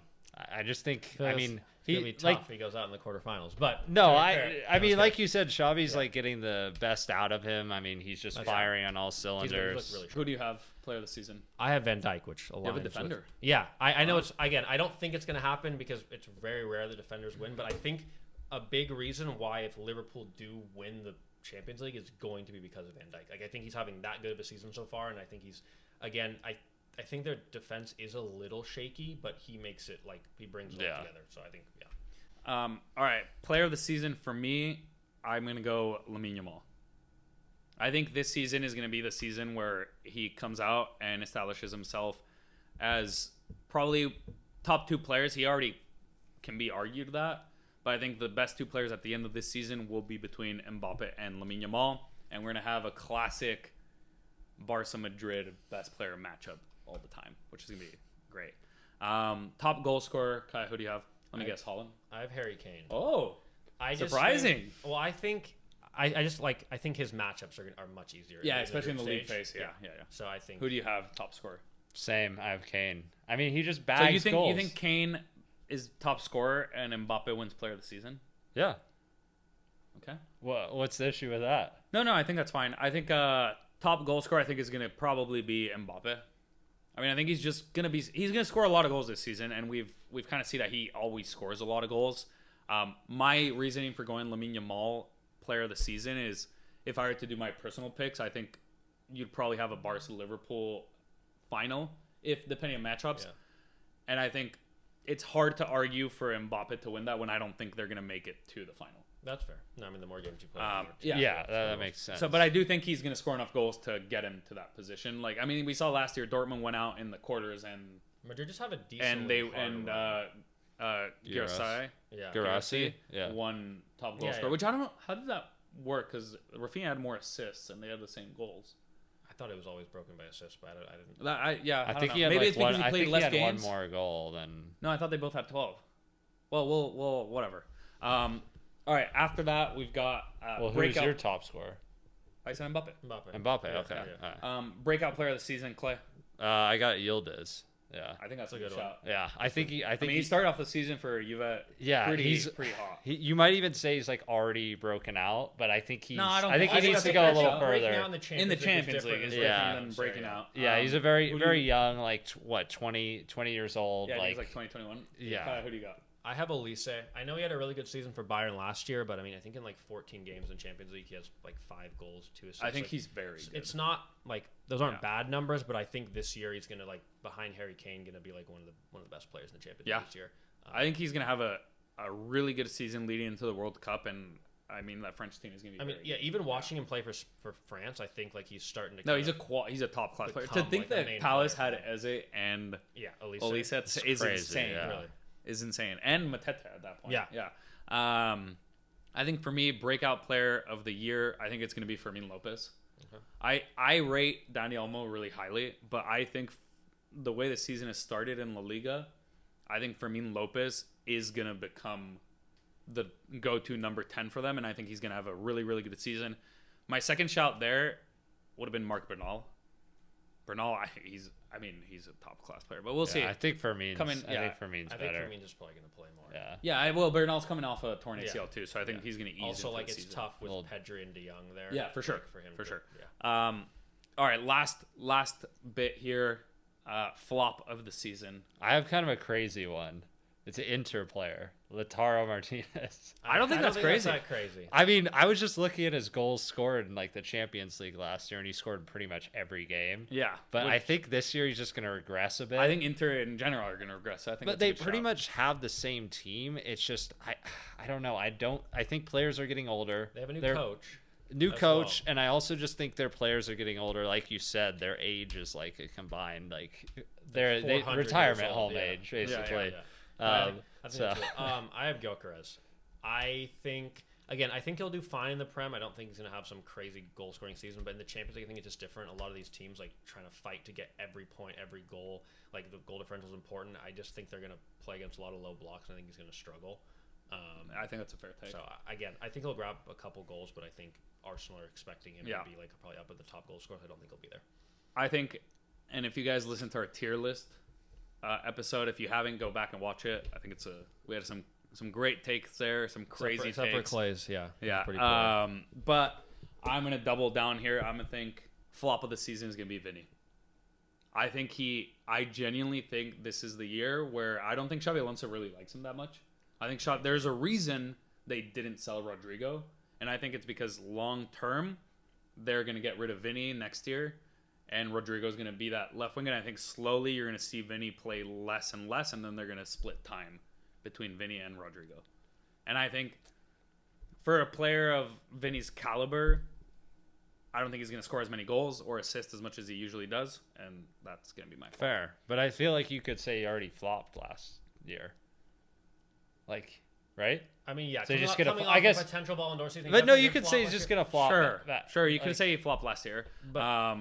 I just think.
It's
I mean,
gonna be tough if he goes out in the quarterfinals. But
no,
fair.
I mean, like you said, Xavi's like getting the best out of him. I mean, he's just
That's
firing on all
He's
cylinders.
really
Who do you have Player of the Season?
I have Van Dijk, which aligns
You have a
with-
defender.
Yeah, I know it's again. I don't think it's going to happen because it's very rare the defenders win. But I think a big reason why if Liverpool do win the Champions League is going to be because of Van Dijk. Like I think he's having that good of a season so far, and I think he's again. I think their defense is a little shaky, but he makes it like he brings it all together. So I think
All right, Player of the Season for me, I'm gonna go Lamine Yamal. I think this season is gonna be the season where he comes out and establishes himself as probably top two players. He already can be argued that, but I think the best two players at the end of this season will be between Mbappe and Lamine Yamal, and we're gonna have a classic Barca Madrid best player matchup all the time, which is gonna be great. Top goal scorer, Kai, who do you have? Let me guess, Holland.
I have Harry Kane.
Oh, surprising.
I think I think his matchups are much easier.
Yeah, especially in the league
stage.
phase. Yeah.
So I think
Who do you have top scorer?
Same. I have Kane. I mean, he just
So
bags
you
goals.
think Kane is top scorer and Mbappe wins Player of the Season?
Yeah.
Okay.
What's the issue with that?
No, I think that's fine. I think top goal scorer I think is going to probably be Mbappe. I mean, I think he's going to score a lot of goals this season, and we've kind of see that he always scores a lot of goals. My reasoning for going Lamine Yamal Player of the Season is if I were to do my personal picks, I think you'd probably have a Barca Liverpool final if depending on matchups.
Yeah.
And I think it's hard to argue for Mbappe to win that when I don't think they're going to make it to the final.
that's fair. No, I mean the more games you play,
That makes sense.
So, but I do think he's going to score enough goals to get him to that position. Like, I mean, we saw last year Dortmund went out in the quarters and
Madrid just have a decent
Girassi
Girassi? Yeah.
won top goal
Yeah,
scorer,
yeah.
which I don't know how did that work because Rafinha had more assists and they had the same goals.
I thought it was always broken by assists, but I didn't.
I think
don't
he
know.
had
Maybe
like
it's because
one.
he
I
played
think he
less
had
games.
one more goal than.
No, I thought they both had 12. Well, whatever. All right. After that, we've got
Well, who's
breakout.
your top scorer?
I said Mbappe.
Mbappe.
Yeah,
Okay.
yeah.
All right.
Breakout player of the season, Clay.
I got Yildiz. Yeah.
I think that's a good
one.
shout.
Yeah. I think he
started off the season for Juve.
Yeah,
he's pretty hot.
You might even say he's like already broken out, but I think he's.
No, I don't
I think
think-
he
I
needs to
think
go a
that's
little
a
further.
In the Champions League, is different than breaking out.
Yeah, he's a very young, like 20 years old.
Yeah,
like,
he's like 2021.
Yeah.
Who do you got?
I have Elise. I know he had a really good season for Bayern last year, but I mean, I think in like 14 games in Champions League, he has like 5 goals, 2 assists.
I think
like,
he's very good.
It's not like those aren't
Yeah.
bad numbers, but I think this year he's gonna like behind Harry Kane, gonna be like one of the best players in the Champions League this year.
I think he's gonna have a really good season leading into the World Cup, and I mean that French team is gonna be.
I mean,
very
yeah,
good.
even watching him play for France, I think like he's starting to.
No, he's a top class player. To
become,
think
like, a
that
main
Palace
player.
had Eze and
Elise.
Olise
It's
is
crazy,
insane.
yeah.
Really.
Is insane, and Mateta at that point.
Yeah.
yeah. I think for me, breakout player of the year, I think it's gonna be Fermin Lopez.
Okay.
I rate Dani Olmo really highly, but I think the way the season has started in La Liga, I think Fermin Lopez is going to become the go-to number 10 for them, and I think he's going to have a really, really good season. My second shout there would have been Marc Bernal. Bernal, he's a top-class player, but we'll see.
I think Fermin's
Coming- yeah.
I think Fermin's
I
better.
think Firmino's probably gonna play more.
Yeah.
Yeah, well, Bernal's coming off a torn ACL
Yeah.
too, so I think he's going to ease
Also,
into
like
the
it's
season.
tough with
Well,
Pedri and De Jong there.
Yeah, for sure.
For him,
For sure.
Yeah.
All right, last bit here. Flop of the season.
I have kind of a crazy one. It's an Inter player, Lautaro Martinez.
I don't think that's crazy.
That's that crazy.
I mean, I was just looking at his goals scored in like the Champions League last year, and he scored pretty much every game.
Yeah,
But I think this year he's just going to regress a bit.
I think Inter in general are going to regress. I think,
but
that's a
they
good
pretty
shout.
much have the same team. It's just I don't know. I think players are getting older.
They have a new
They're-
coach.
New
as
coach,
well.
and I also just think their players are getting older. Like you said, their age is like a combined they
400
retirement
years old,
home
yeah.
age basically.
I think
So
that's good. I have Gyökeres. I think he'll do fine in the Prem. I don't think he's going to have some crazy goal scoring season, but in the Champions League, I think it's just different. A lot of these teams like trying to fight to get every point, every goal. Like the goal differential is important. I just think they're going to play against a lot of low blocks, and I think he's going to struggle.
I think that's a fair take.
So again, I think he'll grab a couple goals, but I think Arsenal are expecting him to be like probably up at the top goal scorer. I don't think he'll be there.
I think, and if you guys listen to our tier list episode, if you haven't, go back and watch it. I think we had some great takes there, some crazy
Except for
takes.
Clay's, yeah. Pretty
Yeah. But I'm gonna double down here. I'm gonna think flop of the season is gonna be Vinny. I genuinely think this is the year where I don't think Xabi Alonso really likes him that much. I think there's a reason they didn't sell Rodrigo, and I think it's because long term they're going to get rid of Vinny next year, and Rodrigo's going to be that left wing, and I think slowly you're going to see Vinny play less and less, and then they're going to split time between Vinny and Rodrigo. And I think for a player of Vinny's caliber, I don't think he's going to score as many goals or assist as much as he usually does, and that's going to be my fault.
fair, but I feel like you could say he already flopped last year. Like, right?
I mean, yeah.
So you're just
coming
gonna-
off
I guess-
a potential Ballon d'Or season.
But no, you
could
could say he's just gonna flop.
Sure,
that-
sure. You
like-
could say he flopped last year.
But-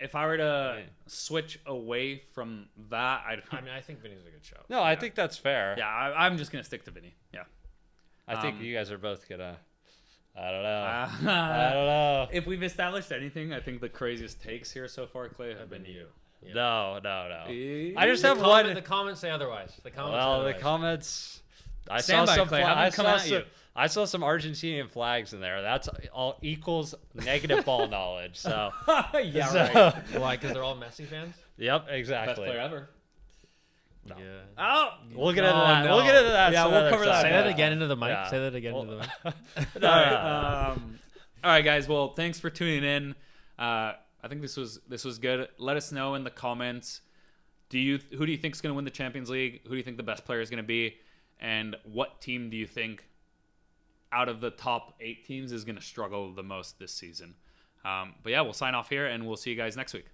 If I were to
Yeah.
switch away from that,
I mean, I think Vinny's a good show.
No, I think that's fair.
yeah, I'm just gonna stick to Vinny. Yeah.
I think you guys are both gonna. I don't know.
Uh,
I don't know.
If we've established anything, I think the craziest takes here so far, Clay, have been you.
Yeah.
No.
Eh?
I just
The
have
comment-
one.
The comments say otherwise. The comments.
Well,
say
the
otherwise.
comments. I
Stand
saw
by,
some.
Clay. Have them come at you.
I saw some Argentinian flags in there. That's all equals negative ball knowledge. So
yeah,
so-
right.
Why? Because they're all Messi fans.
Yep,
Best
exactly.
player ever.
Yeah.
Oh,
We'll get into
No,
that.
no.
We'll get into that.
Yeah,
some
we'll
other
cover that.
time.
Say
Yeah.
that again into the mic.
Yeah.
Say that again
Well-
into the mic.
all right. All right, guys. Well, thanks for tuning in. I think this was good. Let us know in the comments. Who do you think is going to win the Champions League? Who do you think the best player is going to be? And what team do you think out of the top 8 teams is going to struggle the most this season? But yeah, we'll sign off here, and we'll see you guys next week.